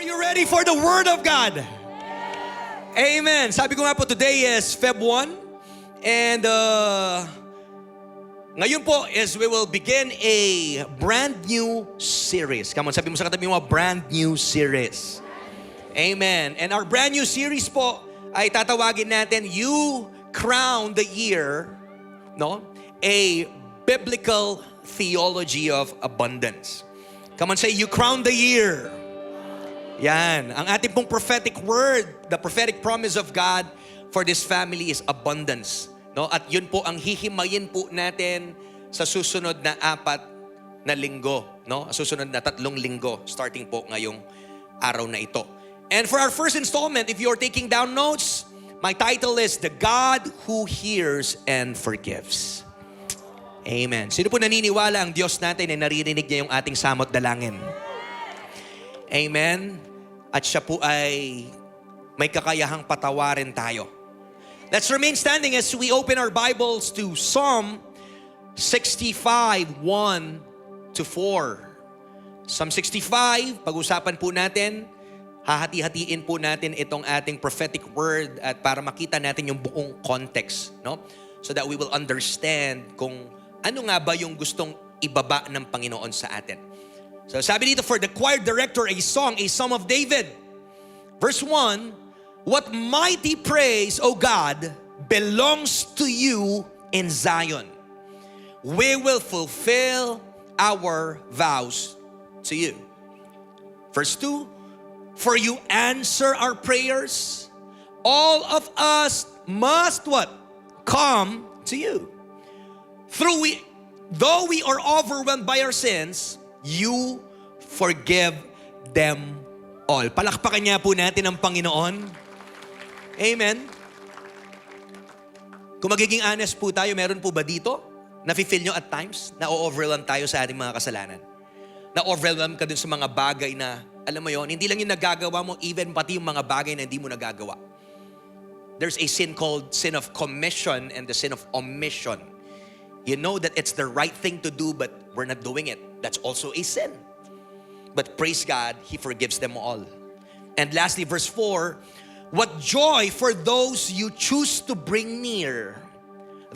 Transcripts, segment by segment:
Are you ready for the Word of God? Amen. Sabi ko nga po, today is Feb 1. And ngayon po is we will begin a brand new series. Come on, sabi mo sa katabi mo, brand new series. Amen. And our brand new series po ay tatawagin natin, You Crown the Year, no? A Biblical Theology of Abundance. Come on, say, You Crown the Year. Yan. Ang ating pong prophetic word, the prophetic promise of God for this family is abundance. No? At yun po ang hihimayin po natin sa susunod na 4 na linggo. No? Susunod na 3 linggo, starting po ngayong araw na ito. And for our first installment, if you're taking down notes, my title is The God Who Hears and Forgives. Amen. Sino po naniniwala ang Diyos natin ay naririnig niya yung ating samot dalangin? Amen. At siya po ay may kakayahang patawarin tayo. Let's remain standing as we open our Bibles to Psalm 65, 1 to 4. Psalm 65, pag-usapan po natin, hahati-hatiin po natin itong ating prophetic word at para makita natin yung buong context, no? So that we will understand kung ano nga ba yung gustong ibaba ng Panginoon sa atin. So sabi dito, for the choir director, a song, a Psalm of David. Verse 1, what mighty praise, O God, belongs to you in Zion. We will fulfill our vows to you. Verse 2, for you answer our prayers. All of us must what? Come to you. Though we are overwhelmed by our sins, you forgive them all. Palakpakan niya po natin ang Panginoon. Amen. Kung magiging honest po tayo, meron po ba dito? Nafe-feel nyo at times na o-overwhelm tayo sa ating mga kasalanan? Na-overwhelm ka dun sa mga bagay na, alam mo yon, hindi lang yung nagagawa mo, even pati yung mga bagay na hindi mo nagagawa. There's a sin called sin of commission and the sin of omission. You know that it's the right thing to do, but we're not doing it. That's also a sin. But praise God, He forgives them all. And lastly, verse 4, what joy for those you choose to bring near,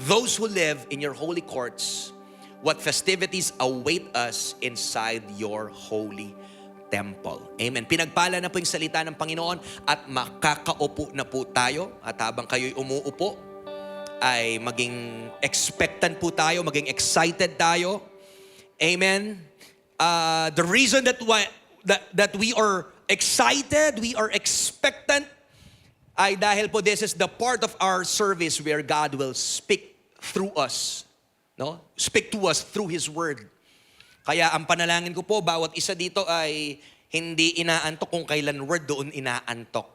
those who live in your holy courts. What festivities await us inside your holy temple. Amen. Pinagpala na po yung salita ng Panginoon at makakaupo na po tayo. At habang kayo'y umuupo, ay maging expectant po tayo, maging excited tayo. Amen. The reason that we are excited, we are expectant, ay dahil po this is the part of our service where God will speak through us. No? Speak to us through His Word. Kaya ang panalangin ko po, bawat isa dito ay hindi inaantok kung kailan word doon inaantok.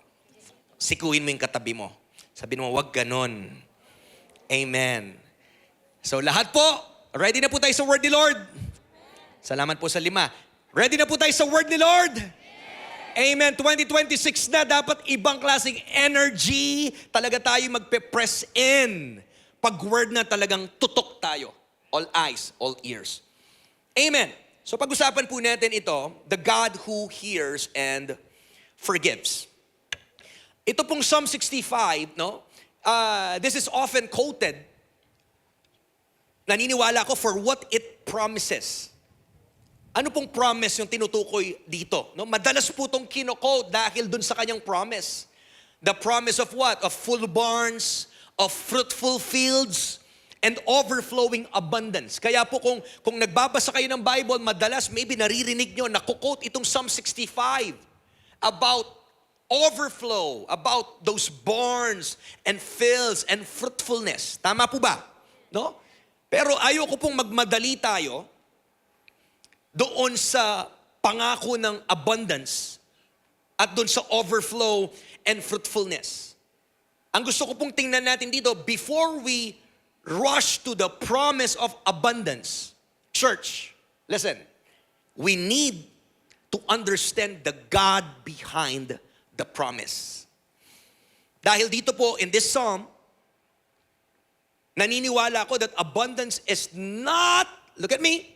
Sikuin mo yung katabi mo. Sabihin mo, wag ganon. Amen. So lahat po, ready na po tayo sa word ni Lord? Salamat po sa 5. Ready na po tayo sa word ni Lord? Amen. 2026 na, dapat ibang klaseng energy. Talaga tayo magpe-press in. Pag word na talagang tutok tayo. All eyes, all ears. Amen. So pag-usapan po natin ito, the God who hears and forgives. Ito pong Psalm 65, no? This is often quoted. Naniniwala ko for what it promises. Ano pong promise yung tinutukoy dito? No? Madalas po itong kino-quote dahil dun sa kanyang promise. The promise of what? Of full barns, of fruitful fields, and overflowing abundance. Kaya po kung nagbabasa kayo ng Bible, madalas maybe naririnig nyo, nakukote itong Psalm 65 about overflow, about those barns and fields and fruitfulness. Tama po ba? No? Pero ayoko pong magmadali tayo doon sa pangako ng abundance at doon sa overflow and fruitfulness. Ang gusto ko pong tingnan natin dito, before we rush to the promise of abundance, church, listen, we need to understand the God behind the promise. Dahil dito po, in this psalm, naniniwala ko that abundance is not, look at me,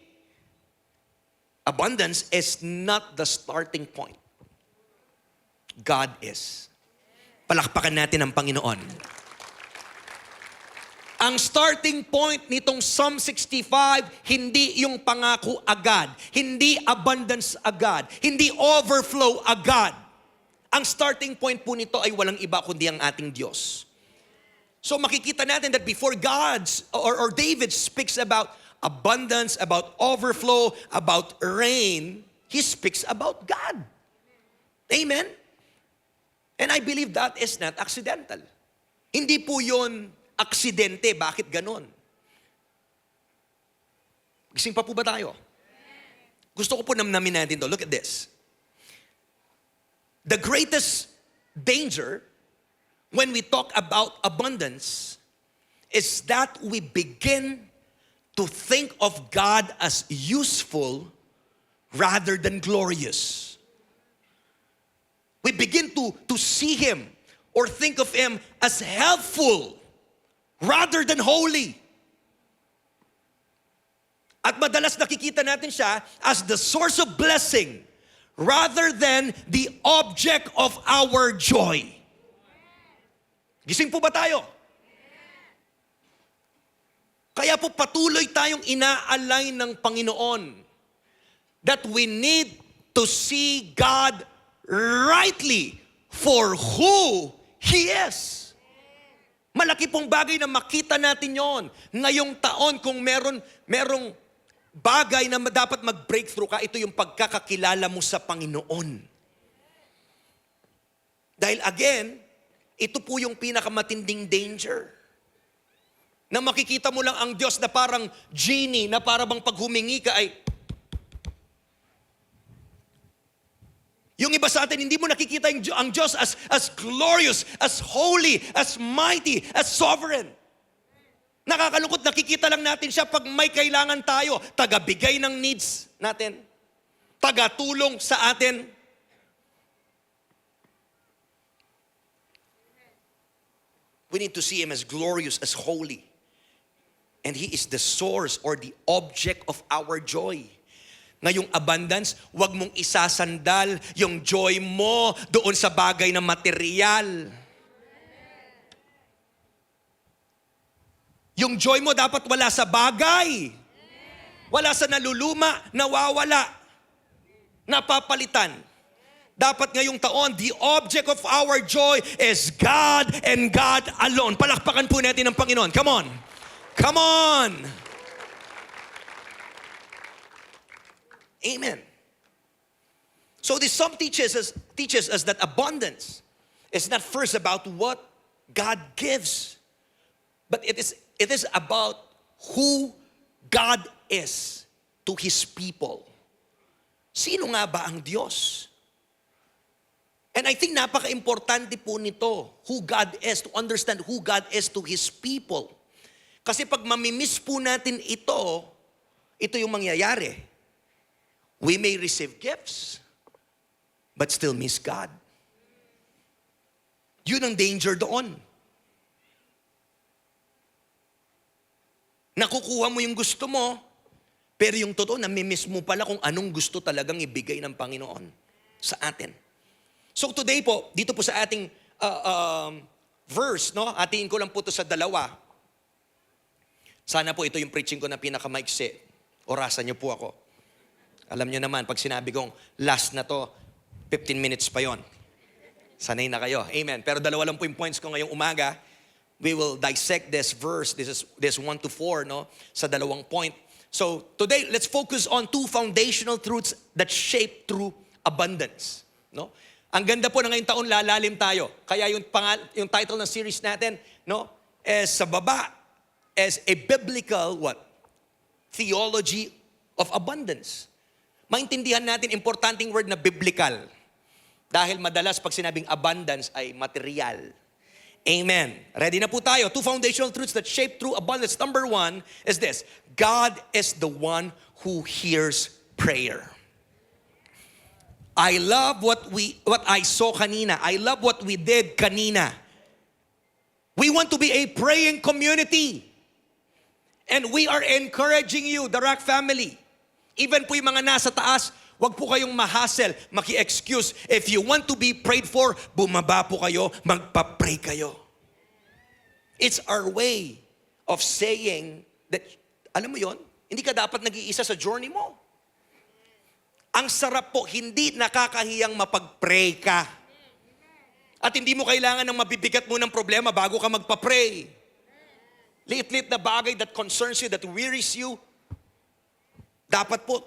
abundance is not the starting point. God is. Palakpakan natin ang Panginoon. Ang starting point nitong Psalm 65, hindi yung pangako agad, hindi abundance agad, hindi overflow agad. Ang starting point po nito ay walang iba kundi ang ating Diyos. So makikita natin that before or David speaks about abundance, about overflow, about rain, he speaks about God. Amen? And I believe that is not accidental. Hindi po yun aksidente. Bakit ganon? Gising pa po ba tayo? Gusto ko po namnamin natin to. Look at this. The greatest danger when we talk about abundance is that we begin to think of God as useful rather than glorious. We begin to see Him or think of Him as helpful rather than holy. At madalas nakikita natin siya as the source of blessing rather than the object of our joy. Gising po ba tayo? Kaya po patuloy tayong inaalay ng Panginoon that we need to see God rightly for who He is. Malaki pong bagay na makita natin yon. Ngayong taon, kung merong bagay na dapat mag-breakthrough ka, ito yung pagkakakilala mo sa Panginoon. Dahil again, ito po yung pinakamatinding danger. Na makikita mo lang ang Diyos na parang genie, na para bang pag humingi ka ay... Yung iba sa atin, hindi mo nakikita ang Diyos as glorious, as holy, as mighty, as sovereign. Nakakalungkot, nakikita lang natin siya pag may kailangan tayo. Tagabigay ng needs natin. Tagatulong sa atin. We need to see Him as glorious, as holy. And He is the source or the object of our joy. Ngayong abundance, huwag mong isasandal yung joy mo doon sa bagay na material. Yung joy mo dapat wala sa bagay. Wala sa naluluma, nawawala, napapalitan. Dapat ngayong taon, the object of our joy is God and God alone. Palakpakan po natin ang Panginoon. Come on. Come on. Amen. So this psalm teaches us that abundance is not first about what God gives, but it is about who God is to His people. Sino nga ba ang Diyos? And I think napaka-importante po nito, who God is, to understand who God is to His people. Kasi pag mamimiss po natin ito yung mangyayari. We may receive gifts, but still miss God. Yun ang danger doon. Nakukuha mo yung gusto mo, pero yung totoo, namimiss mo pala kung anong gusto talagang ibigay ng Panginoon sa atin. So today po, dito po sa ating verse, no? Atiin ko lang po ito sa 2. Sana po ito yung preaching ko na pinakamaiksi. Orasan niyo po ako. Alam niyo naman, pag sinabi kong last na to, 15 minutes pa yon. Sanay na kayo. Amen. Pero 2 lang po yung points ko ngayong umaga. We will dissect this verse, this 1 to 4, no? Sa 2 point. So today, let's focus on 2 foundational truths that shape true abundance. No? Ang ganda po na ngayong taon, lalalim tayo. Kaya yung title ng series natin, no, is sa baba, as a biblical, theology of abundance. Maintindihan natin, importanteng word na biblical. Dahil madalas pag sinabing abundance ay material. Amen. Ready na po tayo. 2 foundational truths that shape true abundance. Number 1 is this. God is the one who hears prayer. I love what I saw kanina. I love what we did kanina. We want to be a praying community. And we are encouraging you, the Rock family. Even po yung mga nasa taas, Huwag po kayong mahasel, maki-excuse. If you want to be prayed for, bumaba po kayo, magpa-pray kayo. It's our way of saying that, alam mo yon, hindi ka dapat nag-iisa sa journey mo. Ang sarap po, hindi nakakahiyang mapag-pray ka. At hindi mo kailangan ng mabibigat mo ng problema bago ka magpa-pray. Liit-liit na bagay that concerns you, that wearies you, dapat po,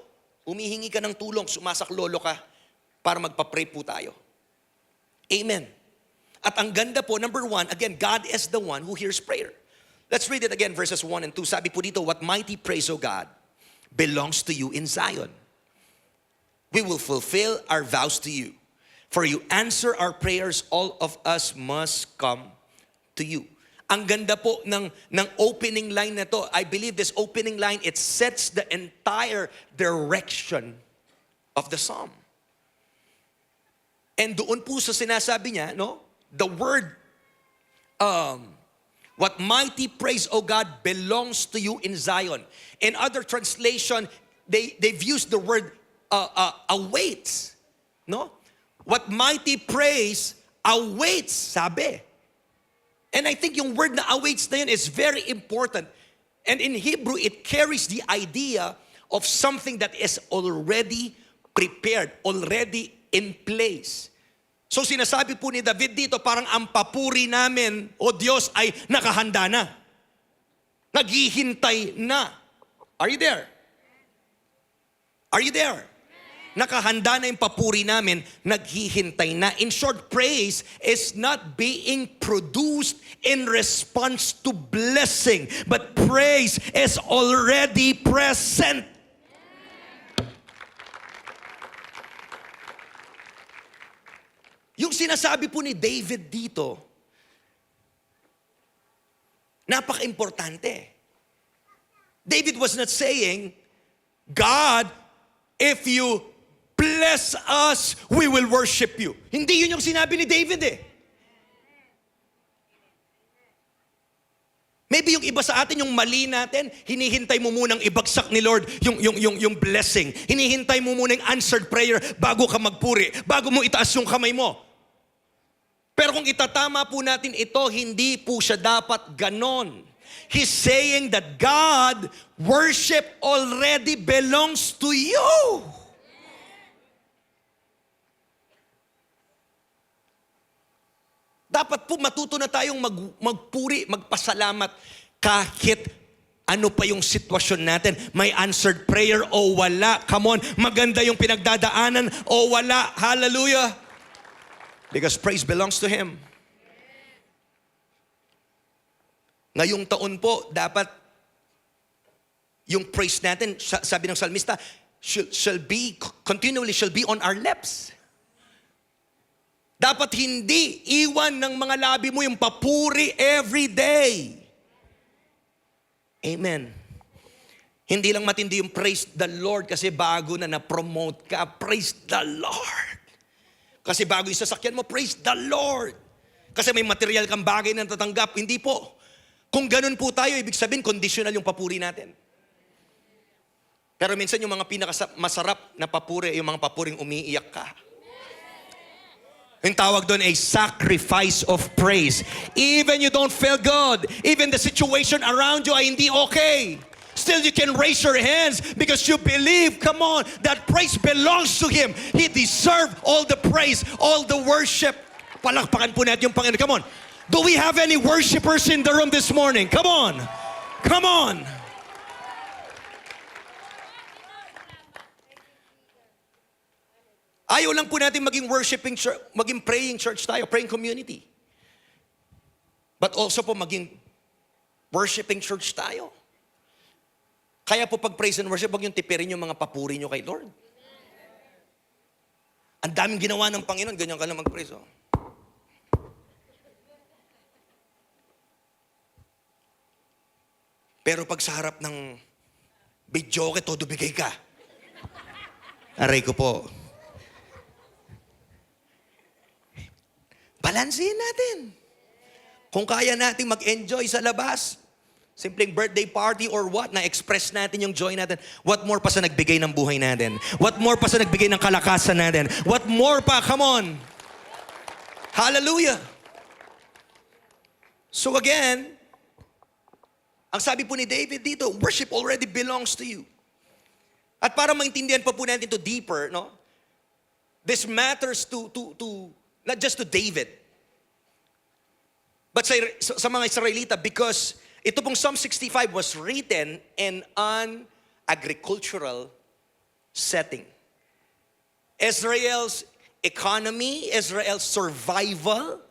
humihingi ka ng tulong, sumasaklolo ka para magpa-pray po tayo. Amen. At ang ganda po, number 1, again, God is the one who hears prayer. Let's read it again, verses 1 and 2. Sabi po dito, what mighty praise, O God, belongs to you in Zion. We will fulfill our vows to you. For you answer our prayers, all of us must come to you. Ang ganda po ng opening line na to. I believe this opening line, it sets the entire direction of the psalm. And doon po sa sinasabi niya, no? The word, what mighty praise, O God, belongs to you in Zion. In other translation, they've used the word awaits. No? What mighty praise awaits, sabi. And I think yung word na awaits na yun is very important. And in Hebrew, it carries the idea of something that is already prepared, already in place. So sinasabi po ni David dito, parang ang papuri namin, o Diyos, ay nakahanda na. Naghihintay na. Are you there? Are you there? Nakahanda na yung papuri namin, naghihintay na. In short, praise is not being produced in response to blessing, but praise is already present. Yung sinasabi po ni David dito, napaka-importante. David was not saying, God, if you bless us, we will worship you. Hindi yun yung sinabi ni David eh. Maybe yung iba sa atin, yung mali natin, hinihintay mo munang ibagsak ni Lord yung blessing. Hinihintay mo muna yung answered prayer bago ka magpuri, bago mo itaas yung kamay mo. Pero kung itatama po natin ito, hindi po siya dapat ganon. He's saying that God, worship already belongs to you. Dapat po matuto na tayong magpuri, magpasalamat kahit ano pa yung sitwasyon natin. May answered prayer o wala. Come on, maganda yung pinagdadaanan o wala. Hallelujah. Because praise belongs to Him. Ngayong taon po, dapat yung praise natin, sabi ng salmista, continually shall be on our lips. Dapat hindi iwan ng mga labi mo yung papuri every day. Amen. Hindi lang matindi yung praise the Lord kasi bago na na-promote ka. Praise the Lord. Kasi bago yung sasakyan mo, praise the Lord. Kasi may material kang bagay na natatanggap. Hindi po. Kung ganun po tayo, ibig sabihin, conditional yung papuri natin. Pero minsan yung mga pinakamasarap na papuri, yung mga papuring umiiyak ka. Yung tawag doon ay sacrifice of praise. Even you don't feel good, even the situation around you ay hindi okay, still you can raise your hands because you believe, come on, that praise belongs to Him. He deserves all the praise, all the worship. Palakpakan po natin yung Panginoon. Come on. Do we have any worshipers in the room this morning? Come on. Come on. Ayaw lang po natin maging worshiping church, maging praying church tayo, praying community. But also po maging worshiping church tayo. Kaya po pag praise and worship, huwag yung tipirin yung mga papuri nyo kay Lord. Ang daming ginawa ng Panginoon, ganyan ka lang mag-praise. Oh. Pero pag sa harap ng bidyoke, todo bigay ka. Aray ko po. Balansehin natin. Kung kaya natin mag-enjoy sa labas, Simpleng birthday party or what, na-express natin yung joy natin. What more pa sa nagbigay ng buhay natin? What more pa sa nagbigay ng kalakasan natin? What more pa? Come on! Hallelujah! So again, ang sabi po ni David dito, worship already belongs to you. At para maintindihan pa po natin ito deeper, no? This matters to not just to David, but sa mga Israelita, because ito pong Psalm 65 was written in an agricultural setting. Israel's economy, Israel's survival,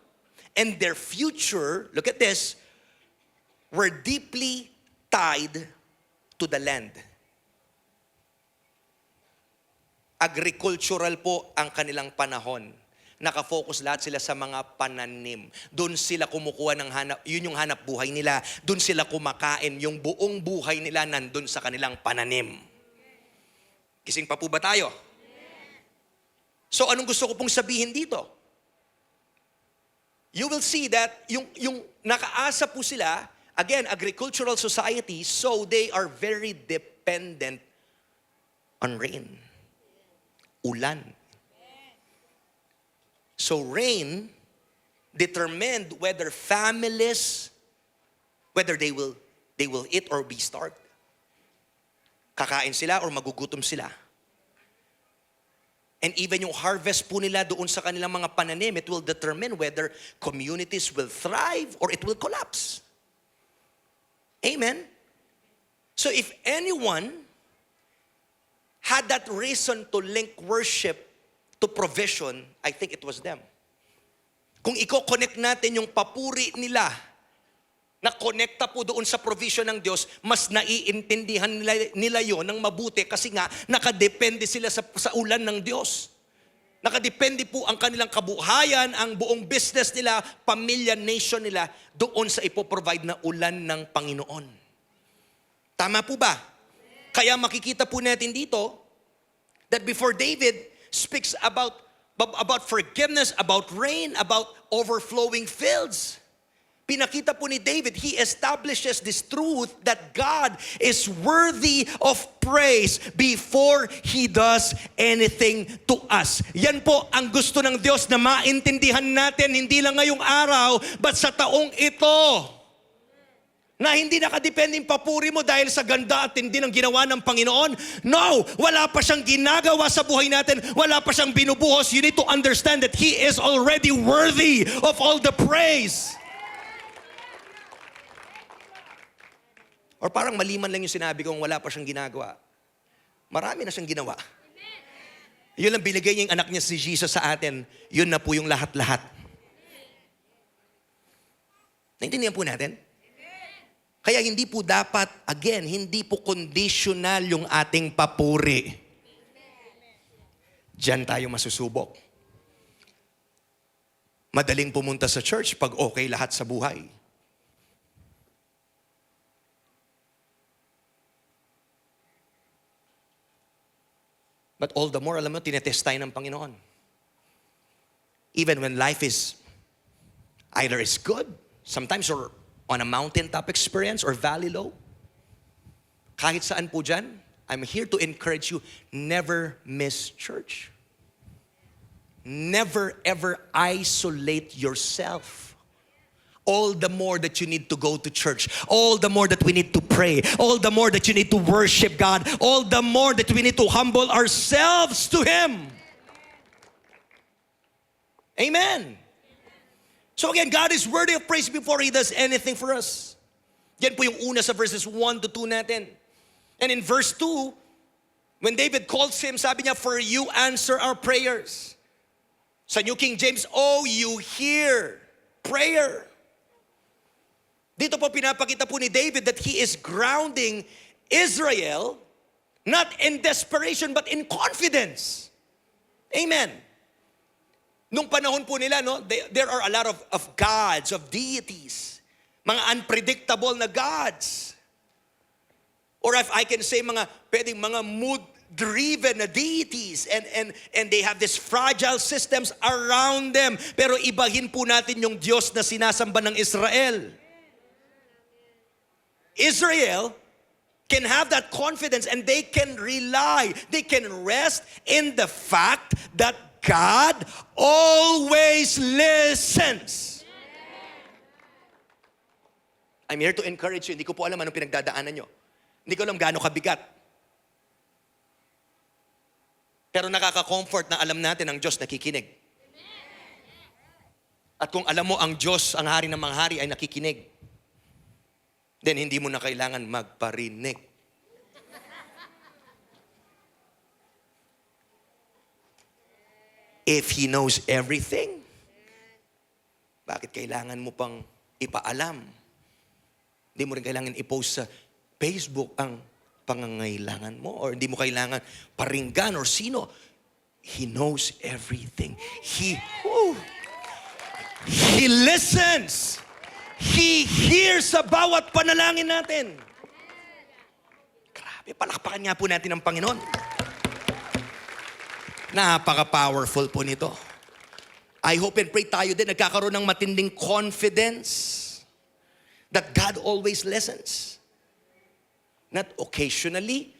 and their future, look at this, were deeply tied to the land. Agricultural po ang kanilang panahon. Nakafocus lahat sila sa mga pananim. Doon sila kumukuha ng hanap, yun yung hanap buhay nila. Doon sila kumakain, yung buong buhay nila nandun sa kanilang pananim. Gising pa po ba tayo? So anong gusto ko pong sabihin dito? You will see that yung nakaasa po sila, again, agricultural society, so they are very dependent on rain. Ulan. So rain determined whether families, whether they will eat or be starved. Kakain sila or magugutom sila. And even yung harvest po nila doon sa kanilang mga pananim, it will determine whether communities will thrive or it will collapse. Amen? So if anyone had that reason to link worship to provision, I think it was them. Kung i-connect natin yung papuri nila, na connecta po doon sa provision ng Diyos, mas naiintindihan nila yon ng mabuti kasi nga nakadepende sila sa ulan ng Diyos. Nakadepende po ang kanilang kabuhayan, ang buong business nila, pamilya, nation nila, doon sa ipoprovide na ulan ng Panginoon. Tama po ba? Kaya makikita po natin dito that before David speaks about forgiveness, about rain, about overflowing fields. Pinakita po ni David, he establishes this truth that God is worthy of praise before He does anything to us. Yan po ang gusto ng Diyos na maintindihan natin, hindi lang ngayong araw, but sa taong ito. Na hindi nakadepende yung papuri mo dahil sa ganda at hindi ng ginawa ng Panginoon. No! Wala pa siyang ginagawa sa buhay natin. Wala pa siyang binubuhos. You need to understand that He is already worthy of all the praise. Or parang maliman lang yung sinabi kong wala pa siyang ginagawa. Marami na siyang ginawa. Yun lang binigay niya yung anak niya si Jesus sa atin. Yun na po yung lahat-lahat. Naintindihan po natin? Kaya hindi po dapat, again, hindi po conditional yung ating papuri. Diyan tayo masusubok. Madaling pumunta sa church pag okay lahat sa buhay. But all the more, alam mo, tinetest tayo ng Panginoon. Even when life is either is good, sometimes or on a mountaintop experience or valley low. Kahit saan po dyan, I'm here to encourage you, never miss church. Never ever isolate yourself. All the more that you need to go to church. All the more that we need to pray. All the more that you need to worship God. All the more that we need to humble ourselves to Him. Amen. So again, God is worthy of praise before He does anything for us. Yan po yung una sa verses 1 to 2 natin. And in verse 2, when David calls Him, sabi niya, for you answer our prayers. Sa New King James, oh, you hear prayer. Dito po pinapakita po ni David that he is grounding Israel not in desperation but in confidence. Amen. Nung panahon po nila, no, there are a lot of gods, of deities. Mga unpredictable na gods. Or if I can say, pwedeng mga mood-driven na deities. And they have these fragile systems around them. Pero ibahin po natin yung Diyos na sinasamba ng Israel. Israel can have that confidence and they can rely, they can rest in the fact that God always listens. I'm here to encourage you. Hindi ko po alam anong pinagdadaanan nyo. Hindi ko alam gaano kabigat. Pero nakaka-comfort na alam natin ang Diyos nakikinig. At kung alam mo ang Diyos, ang hari ng mga hari ay nakikinig, then hindi mo na kailangan magparinig. If He knows everything, bakit kailangan mo pang ipaalam? Hindi mo rin kailangan i-post sa Facebook ang pangangailangan mo, or hindi mo kailangan paringgan or sino. He knows everything. He listens. He hears sa bawat panalangin natin. Grabe, palakpakan nga po natin ang Panginoon. Napaka-powerful po nito. I hope and pray tayo din nagkakaroon ng matinding confidence that God always listens. Not occasionally,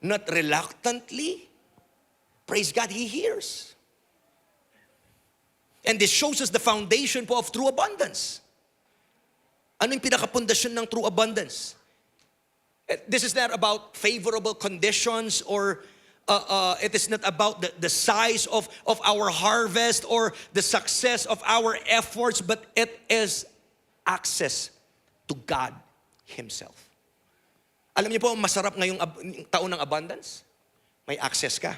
not reluctantly. Praise God, He hears. And this shows us the foundation po of true abundance. Ano yung pinakapundasyon ng true abundance? This is not about favorable conditions or it is not about the size of our harvest or the success of our efforts, but it is access to God Himself. Alam niyo po, masarap ngayong taon ng abundance? May access ka.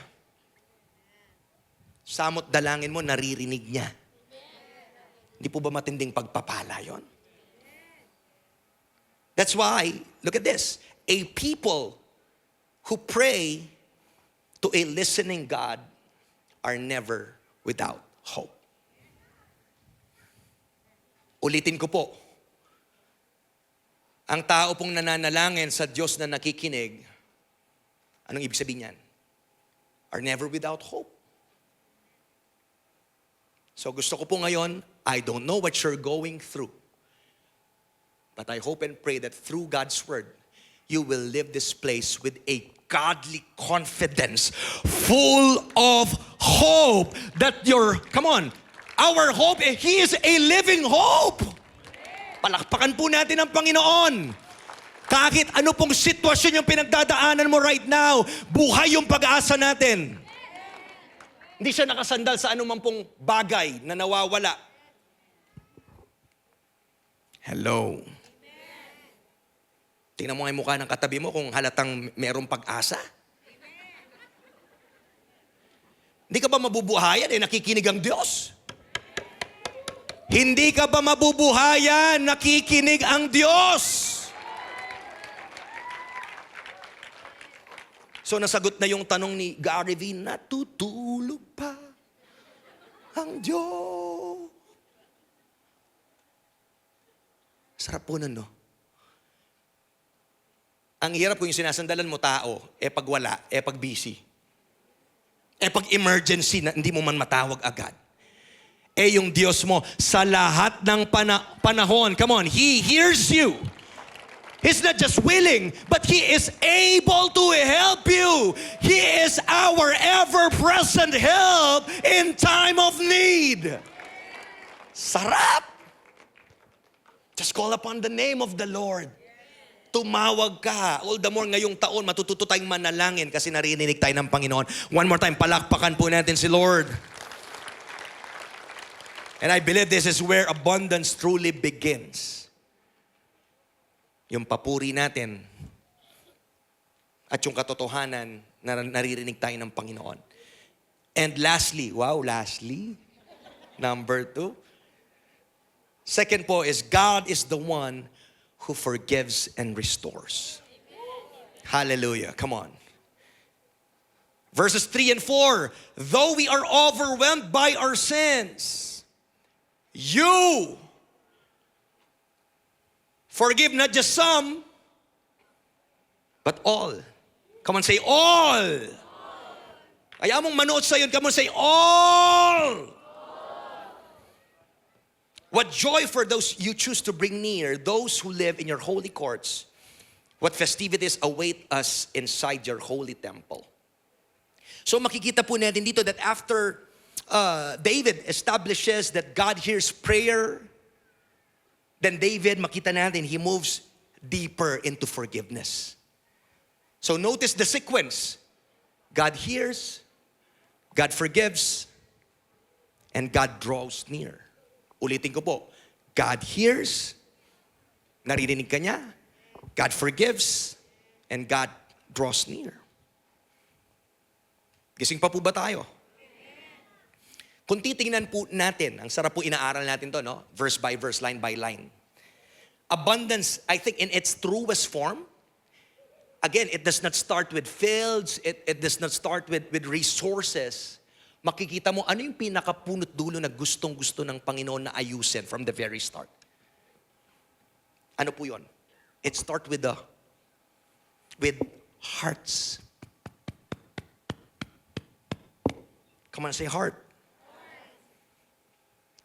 Samot dalangin mo, naririnig niya. Hindi po ba matinding pagpapala yon? That's why, look at this, a people who pray to a listening God are never without hope. Ulitin ko po, ang tao pong nananalangin sa Diyos na nakikinig, anong ibig sabihin yan? Are never without hope. So gusto ko po ngayon, I don't know what you're going through, but I hope and pray that through God's Word, you will live this place with a godly confidence, full of hope that our hope, He is a living hope. Palakpakan po natin ang Panginoon. Kahit ano pong sitwasyon yung pinagdadaanan mo right now, buhay yung pag-asa natin. Hindi siya nakasandal sa anumang pong bagay na nawawala. Hello. Tingnan mo nga yung mukha ng katabi mo kung halatang merong pag-asa. Hindi ka ba mabubuhayan? Nakikinig ang Diyos. Hindi ka ba mabubuhayan? Nakikinig ang Diyos. So nasagot na yung tanong ni Gary V, natutulog pa ang Diyos. Sarap po nun, no? Ang hirap kung yung sinasandalan mo tao, pag wala, pag busy. Pag emergency, na hindi mo man matawag agad. Yung Diyos mo, sa lahat ng panahon, come on, He hears you. He's not just willing, but He is able to help you. He is our ever-present help in time of need. Sarap! Just call upon the name of the Lord. Tumawag ka. All the more ngayong taon, matututo tayong manalangin kasi narinig tayo ng Panginoon. One more time, palakpakan po natin si Lord. And I believe this is where abundance truly begins. Yung papuri natin at yung katotohanan na naririnig tayo ng Panginoon. And lastly, number 2. Second po is God is the one who forgives and restores. Hallelujah. Come on. Verses 3 and 4. Though we are overwhelmed by our sins, you forgive not just some, but all. Come on, say all. Kaya mong manood sa yun, come on, say all. What joy for those you choose to bring near, those who live in your holy courts. what festivities await us inside your holy temple. So makikita po natin dito that after David establishes that God hears prayer, then David, makita natin, he moves deeper into forgiveness. So notice the sequence. God hears, God forgives, and God draws near. Ulitin ko po. God hears, naririnig ka niya, God forgives, and God draws near. Gising pa po ba tayo? Kung titingnan po natin, ang sarap po inaaral natin to, no? Verse by verse, line by line. Abundance, I think in its truest form, again, it does not start with fields, it does not start with resources. Makikita mo, ano yung pinakapunot dulo na gustong-gusto ng Panginoon na ayusin from the very start? Ano po yun? It starts with hearts. Come on, say heart.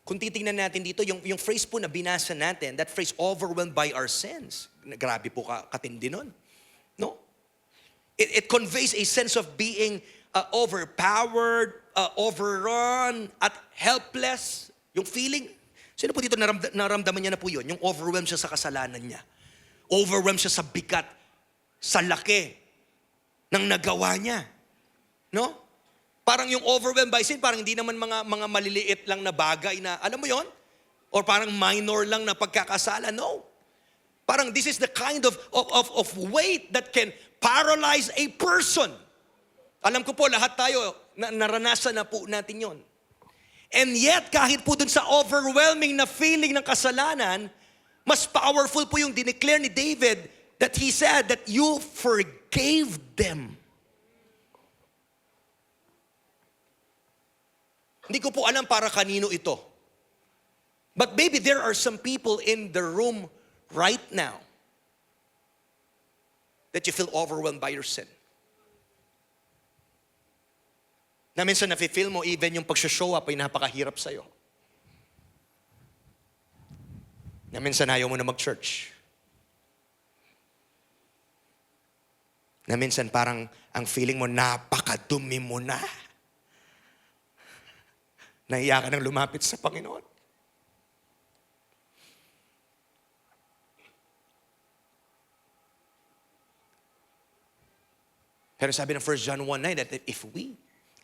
Kung titingnan natin dito, yung phrase po na binasa natin, that phrase, overwhelmed by our sins. Grabe po katindi nun. No? It conveys a sense of being overpowered, overrun, at helpless. Yung feeling, sino po dito naramdaman niya na po yun? Yung overwhelmed siya sa kasalanan niya. Overwhelmed siya sa bigat, sa laki ng nagawa niya. No? Parang yung overwhelmed by sin, parang hindi naman mga maliliit lang na bagay na, alam mo yon? Or parang minor lang na pagkakasala. No. Parang this is the kind of weight that can paralyze a person. Alam ko po, lahat tayo, naranasan na po natin yon. And yet, kahit po dun sa overwhelming na feeling ng kasalanan, mas powerful po yung dineclare ni David that he said that you forgave them. Hindi ko po alam para kanino ito. But maybe there are some people in the room right now that you feel overwhelmed by your sin. Na minsan nafe-feel mo even yung pag-show up ay napakahirap sa'yo. Na minsan ayaw mo na mag-church. Na minsan parang ang feeling mo napakadumi mo na. Nahiya ka nang lumapit sa Panginoon. Pero sabi ng 1 John 1:9 that if we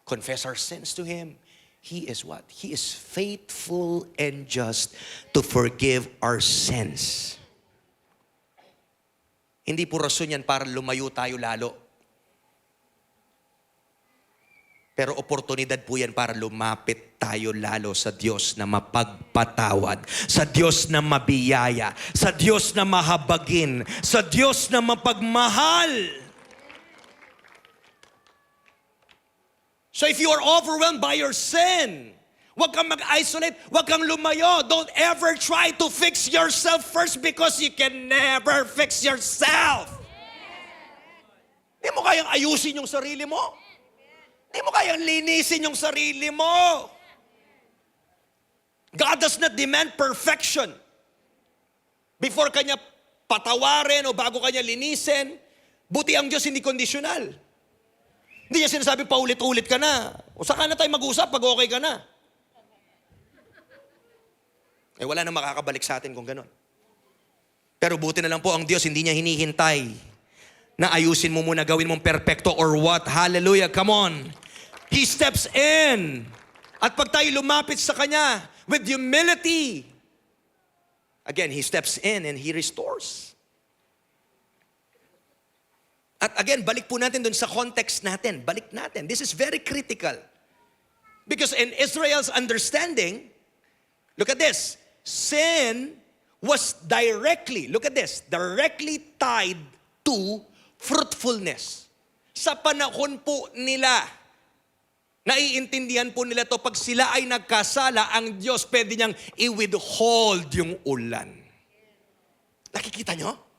confess our sins to Him, He is what? He is faithful and just to forgive our sins. Hindi po rason yan para lumayo tayo lalo. Pero oportunidad po yan para lumapit tayo lalo sa Diyos na mapagpatawad, sa Diyos na mabiyaya, sa Diyos na mahabagin, sa Diyos na mapagmahal. So if you are overwhelmed by your sin, huwag kang mag-isolate, huwag kang lumayo. Don't ever try to fix yourself first because you can never fix yourself. Hindi mo kayang ayusin yung sarili mo. Hindi mo kayang linisin yung sarili mo. God does not demand perfection. Before kanya patawarin o bago kanya linisin, buti ang Diyos hindi conditional. Hindi niya sinasabi paulit-ulit ka na. O saka na tayo mag-usap pag okay ka na. Eh wala na makakabalik sa atin kung ganon. Pero buti na lang po ang Diyos, hindi niya hinihintay na ayusin mo muna, gawin mong perfecto or what. Hallelujah, come on. He steps in. At pag tayo lumapit sa Kanya with humility, again, He steps in and He restores. At again, balik po natin dun sa context natin. Balik natin. This is very critical. Because in Israel's understanding, look at this, sin was directly tied to fruitfulness. Sa panahon po nila, naiintindihan po nila to pag sila ay nagkasala, ang Diyos pwede niyang i-withhold yung ulan. Nakikita nyo?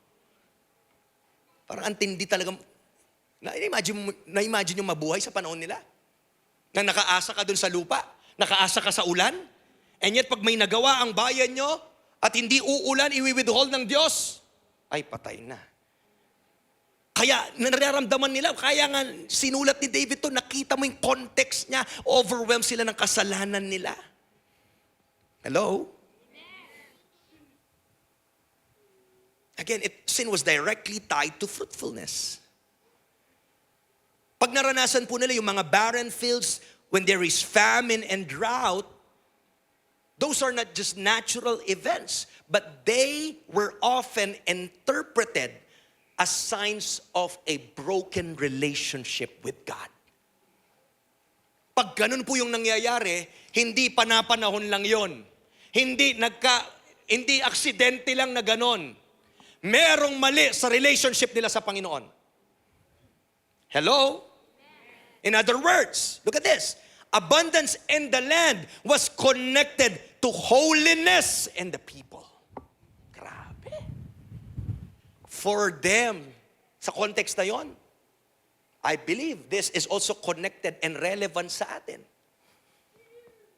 Parang antindi talaga. Na-imagine yung mabuhay sa panahon nila. Na nakaasa ka dun sa lupa, nakaasa ka sa ulan, and yet pag may nagawa ang bayan nyo, at hindi uulan, i-withhold ng Diyos, ay patay na. Kaya nararamdaman nila, kaya nga sinulat ni David to, nakita mo yung context niya, overwhelmed sila ng kasalanan nila. Hello? Again, sin was directly tied to fruitfulness. Pag naranasan po nila yung mga barren fields, when there is famine and drought, those are not just natural events, but they were often interpreted as signs of a broken relationship with God. Pag ganun po yung nangyayari, hindi panapanahon lang yon. Hindi aksidente lang na ganun. Merong mali sa relationship nila sa Panginoon. Hello? In other words, look at this. Abundance in the land was connected to holiness in the people. Grabe. For them, sa context na yon, I believe this is also connected and relevant sa atin.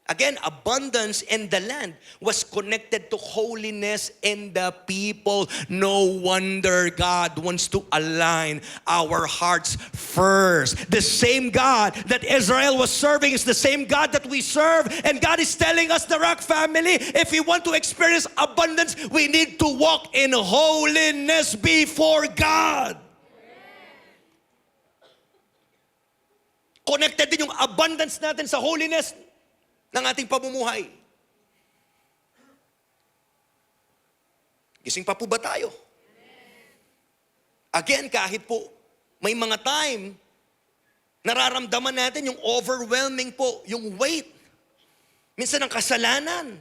Again, abundance in the land was connected to holiness in the people. No wonder God wants to align our hearts first. The same God that Israel was serving is the same God that we serve. And God is telling us, the Rock family, if we want to experience abundance, we need to walk in holiness before God. Connected din yung abundance natin sa holiness ng ating pamumuhay. Gising pa po ba tayo? Again, kahit po may mga time, nararamdaman natin yung overwhelming po, yung weight. Minsan ng kasalanan.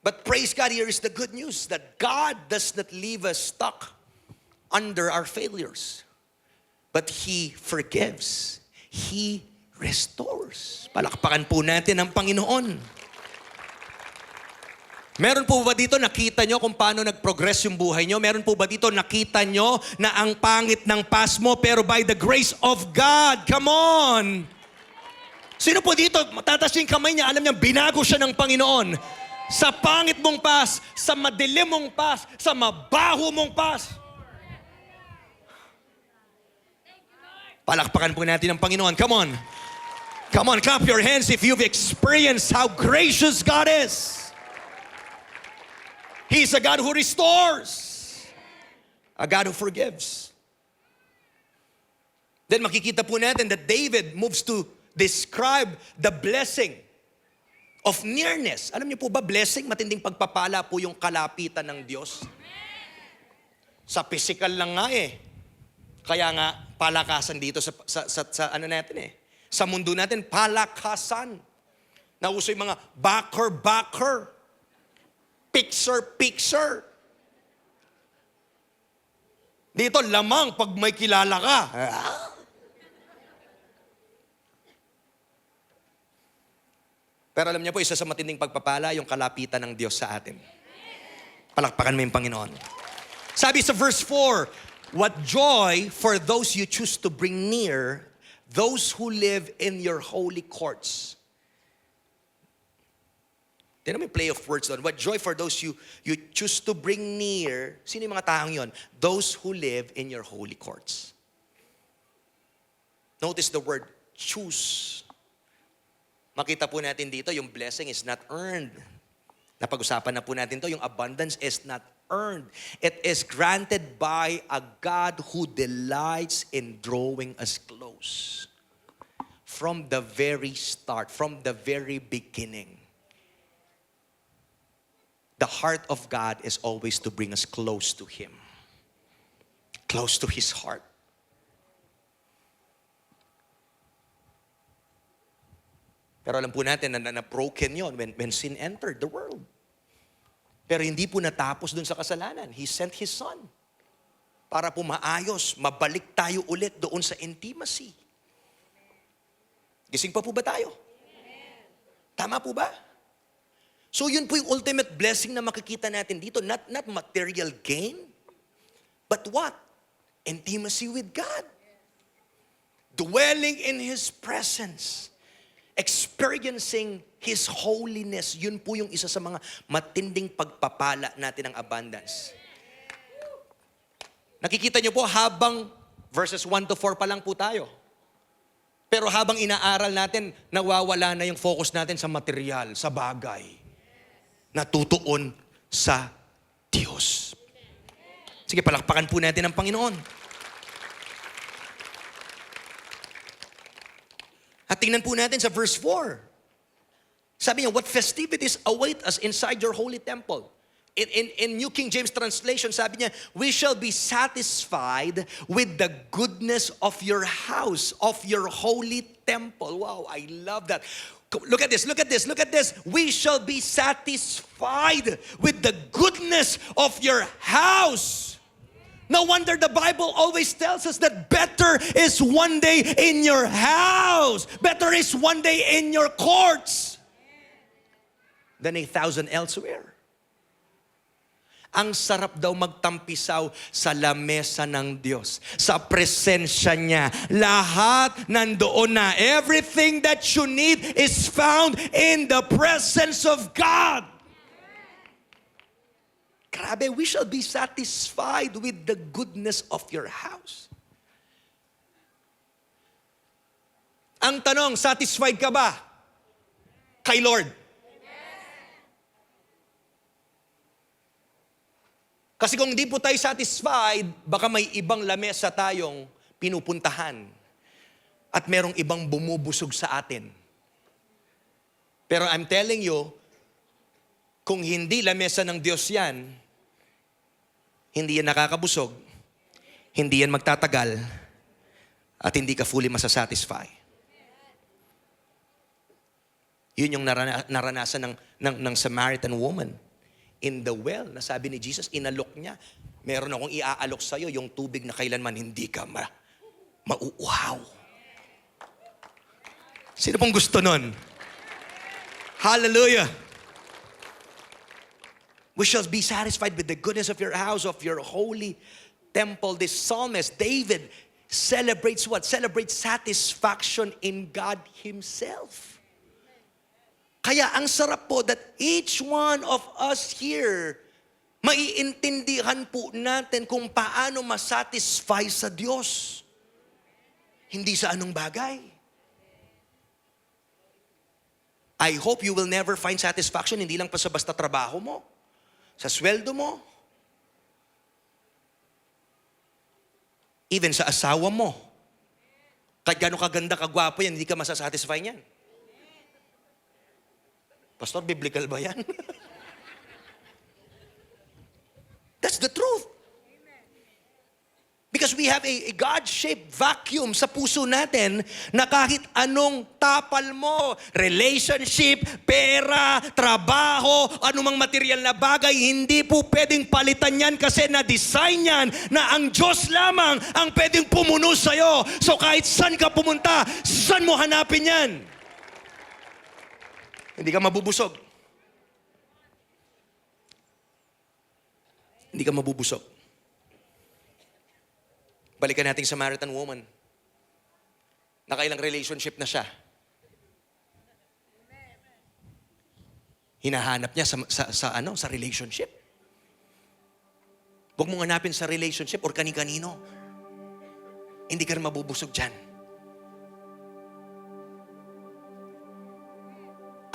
But praise God, here is the good news that God does not leave us stuck under our failures. But He forgives. He restores. Palakpakan po natin ang Panginoon. Meron po ba dito nakita nyo kung paano nag-progress yung buhay nyo? Meron po ba dito nakita nyo na ang pangit ng past mo pero by the grace of God, come on! Sino po dito, matatas yung kamay niya, alam niya, binago siya ng Panginoon. Sa pangit mong past, sa madilim mong past, sa mabaho mong past. Palakpakan po natin ang Panginoon. Come on. Come on, clap your hands if you've experienced how gracious God is. He's a God who restores. A God who forgives. Then makikita po natin that David moves to describe the blessing of nearness. Alam niyo po ba, blessing, matinding pagpapala po yung kalapitan ng Diyos. Sa physical lang nga eh. Kaya nga, palakasan dito sa ano natin eh. Sa mundo natin, palakasan. Nauso yung mga backer. Picture. Dito, lamang pag may kilala ka. Pero alam niyo po, isa sa matinding pagpapala, yung kalapitan ng Diyos sa atin. Palakpakan mo yung Panginoon. Sabi sa verse 4, what joy for those you choose to bring near, those who live in your holy courts. Tignan mo yung play of words doon. What joy for those you choose to bring near. Sino yung mga taong yon? Those who live in your holy courts. Notice the word choose. Makita po natin dito, yung blessing is not earned. Napag-usapan na po natin to, yung abundance is not earned. It is granted by a God who delights in drawing us close. From the very start, from the very beginning, the heart of God is always to bring us close to Him. Close to His heart. Pero alam po natin na broken yon when sin entered the world. Pero hindi po natapos dun sa kasalanan. He sent His Son para po maayos, mabalik tayo ulit doon sa intimacy. Gising pa po ba tayo? Tama po ba? So yun po yung ultimate blessing na makikita natin dito. Not material gain, but what? Intimacy with God. Dwelling in His presence. Experiencing His holiness. Yun po yung isa sa mga matinding pagpapala natin ng abundance. Nakikita niyo po habang verses 1 to 4 pa lang po tayo. Pero habang inaaral natin, nawawala na yung focus natin sa material, sa bagay. Natutuon sa Diyos. Sige, palakpakan po natin ang Panginoon. At tingnan po natin sa verse 4. Sabi niya, what festivities await us inside your holy temple? In New King James translation, sabi niya, we shall be satisfied with the goodness of your house, of your holy temple. Wow, I love that. Look at this, look at this, look at this. We shall be satisfied with the goodness of your house. No wonder the Bible always tells us that better is one day in your house. Better is one day in your courts than 1,000 elsewhere. Ang sarap daw magtampisaw sa lamesa ng Diyos. Sa presensya niya. Lahat nandoon na. Everything that you need is found in the presence of God. Grabe, we shall be satisfied with the goodness of your house. Ang tanong, satisfied ka ba kay Lord? Kasi kung hindi po tayo satisfied, baka may ibang lamesa tayong pinupuntahan at merong ibang bumubusog sa atin. Pero I'm telling you, kung hindi lamesa ng Diyos yan, hindi yan nakakabusog, hindi yan magtatagal, at hindi ka fully masasatisfy. Yun yung naranasan ng Samaritan woman. In the well, nasabi ni Jesus, inalok niya. Meron akong iaalok sa'yo, yung tubig na kailanman hindi ka mauuhaw. Sino pong gusto nun? Hallelujah! We shall be satisfied with the goodness of your house, of your holy temple. This psalmist, David, celebrates what? Celebrates satisfaction in God Himself. Kaya ang sarap po that each one of us here, maiintindihan po natin kung paano masatisfy sa Diyos. Hindi sa anong bagay. I hope you will never find satisfaction, hindi lang pa sa basta trabaho mo, sa sweldo mo, even sa asawa mo. Kahit gano'ng kaganda, kagwapo yan, hindi ka masasatisfy niyan. Pastor, biblical ba yan? That's the truth. Because we have a God-shaped vacuum sa puso natin na kahit anong tapal mo, relationship, pera, trabaho, anumang material na bagay, hindi po pwedeng palitan yan kasi na-design yan na ang Diyos lamang ang pwedeng pumuno sa'yo. So kahit saan ka pumunta, saan mo hanapin yan? Hindi ka mabubusog. Hindi ka mabubusog. Balikan natin sa Samaritan woman. Nakailang relationship na siya. Hinahanap niya sa relationship. Huwag mong hanapin sa relationship or kani-kanino. Hindi ka rin mabubusog dyan.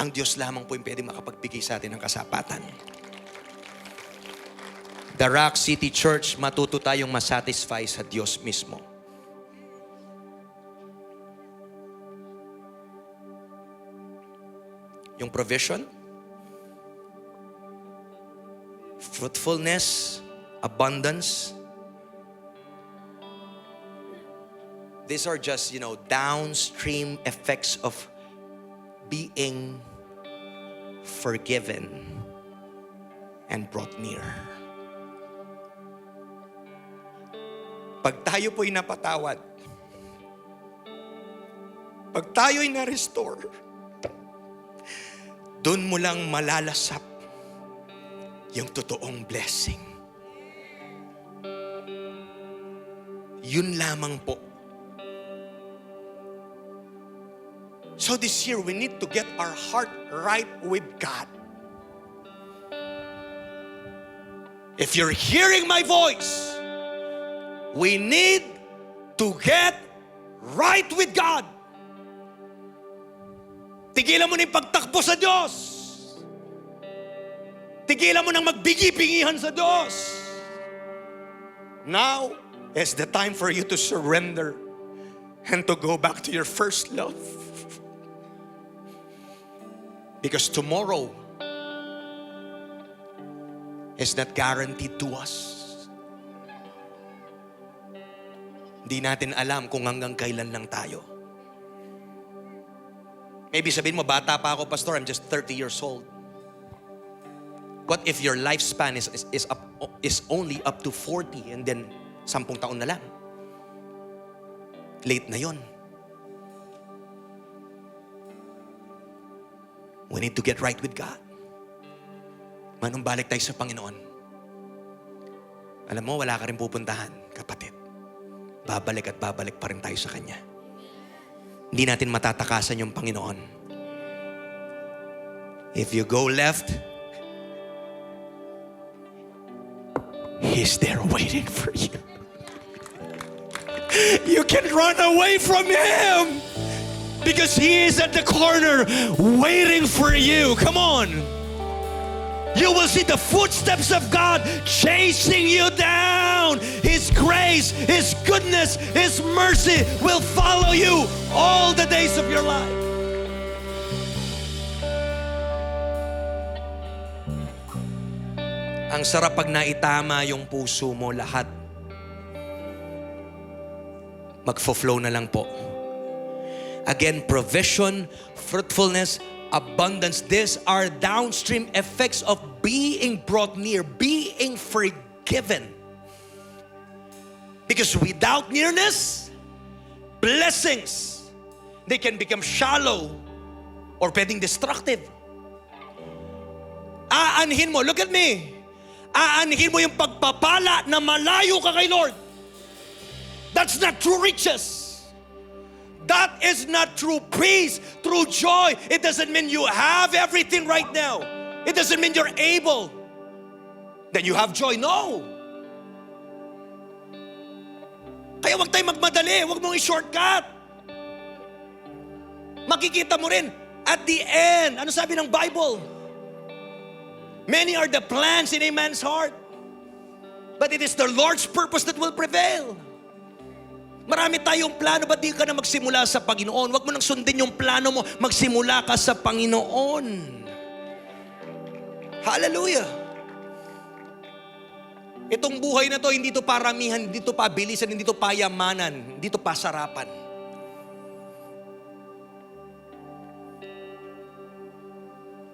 Ang Diyos lamang po yung pwede makapagbigay sa atin ng kasapatan. The Rock City Church, matuto tayong masatisfy sa Diyos mismo. Yung provision, fruitfulness, abundance, these are just, downstream effects of being forgiven and brought near. Pag tayo po'y napatawad, pag tayo'y na-restore, doon mo lang malalasap yung totoong blessing. Yun lamang po. So this year, we need to get our heart right with God. If you're hearing my voice, We need to get right with God. Tigilan mo na yung pagtakbo sa Diyos. Tigilan mo nang magbigi-bingihan sa Diyos. Now is the time for you to surrender and to go back to your first love. Because tomorrow is not guaranteed to us. Hindi natin alam kung hanggang kailan lang tayo. Maybe sabihin mo, bata pa ako, Pastor, I'm just 30 years old. What if your lifespan is only up to 40 and then 10 taon na lang? Late na yon. We need to get right with God. Manumbalik tayo sa Panginoon. Alam mo, wala ka rin pupuntahan, kapatid. Babalik at babalik pa rin tayo sa Kanya. Hindi natin matatakasan yung Panginoon. If you go left, He's there waiting for you. You can run away from Him because He is at the corner waiting for you. Come on. You will see the footsteps of God chasing you down. His grace, His goodness, His mercy will follow you all the days of your life. Ang sarap pag naitama yung puso mo, lahat magfo-flow na lang po. Again, provision, fruitfulness, abundance. These are downstream effects of being brought near, being forgiven. Because without nearness, blessings, they can become shallow or pwedeng destructive. Aanhin mo, look at me. Aanhin mo yung pagpapala na malayo ka kay Lord. That's not true riches. That is not true peace, true joy. It doesn't mean you have everything right now. It doesn't mean you're able. Then you have joy. No. Kaya wag tayo magmadali. Wag mong i-shortcut. Makikita mo rin, at the end, ano sabi ng Bible? Many are the plans in a man's heart, but it is the Lord's purpose that will prevail. Marami tayong plano, ba't di ka na magsimula sa Panginoon? Huwag mo nang sundin yung plano mo, magsimula ka sa Panginoon. Hallelujah! Itong buhay na to, hindi to paramihan, hindi to pabilisan, hindi to payamanan, hindi to pasarapan.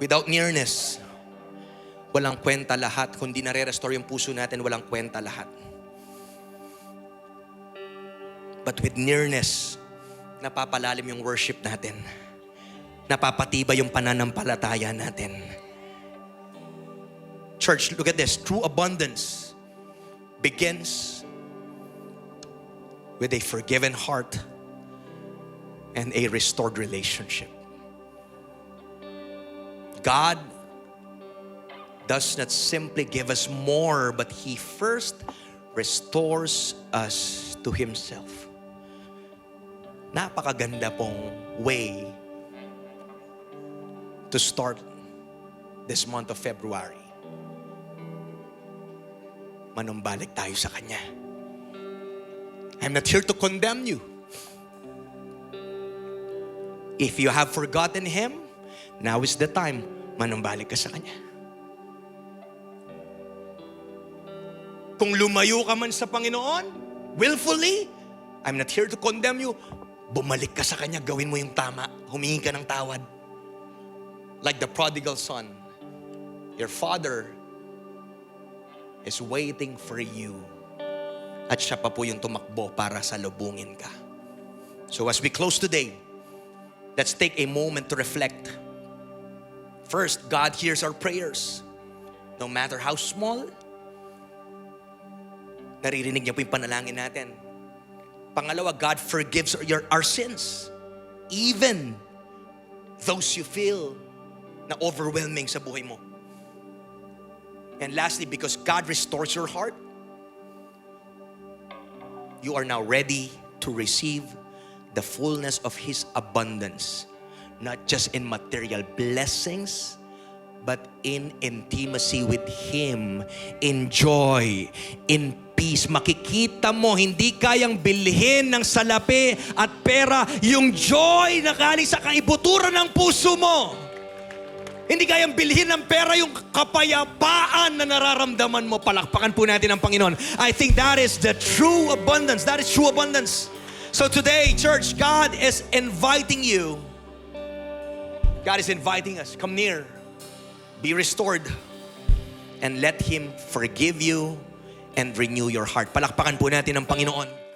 Without nearness, walang kwenta lahat. Kung di nare-restore yung puso natin, walang kwenta lahat. But with nearness, napapalalim yung worship natin. Napapatibay yung pananampalataya natin. Church, look at this. True abundance begins with a forgiven heart and a restored relationship. God does not simply give us more, but He first restores us to Himself. Napakaganda pong way to start this month of February. Manumbalik tayo sa Kanya. I'm not here to condemn you. If you have forgotten Him, now is the time, manumbalik ka sa Kanya. Kung lumayo ka man sa Panginoon, willfully, I'm not here to condemn you. Bumalik ka sa Kanya, gawin mo yung tama. Humingi ka ng tawad. Like the prodigal son, your Father is waiting for you. At siya pa po yung tumakbo para salubungin ka. So as we close today, let's take a moment to reflect. First, God hears our prayers. No matter how small, naririnig niya po yung panalangin natin. Pangalawa, God forgives our sins. Even those you feel na overwhelming sa buhay mo. And lastly, because God restores your heart, you are now ready to receive the fullness of His abundance. Not just in material blessings, but in intimacy with Him, in joy, in peace. Makikita mo, hindi kayang bilhin ng salapi at pera yung joy na galing sa kaibuturan ng puso mo. Hindi kayang bilhin ng pera yung kapayapaan na nararamdaman mo. Palakpakan po natin ang Panginoon. I think that is the true abundance. That is true abundance. So today, church, God is inviting you. God is inviting us. Come near. Be restored. And let Him forgive you and renew your heart. Palakpakan po natin ang Panginoon.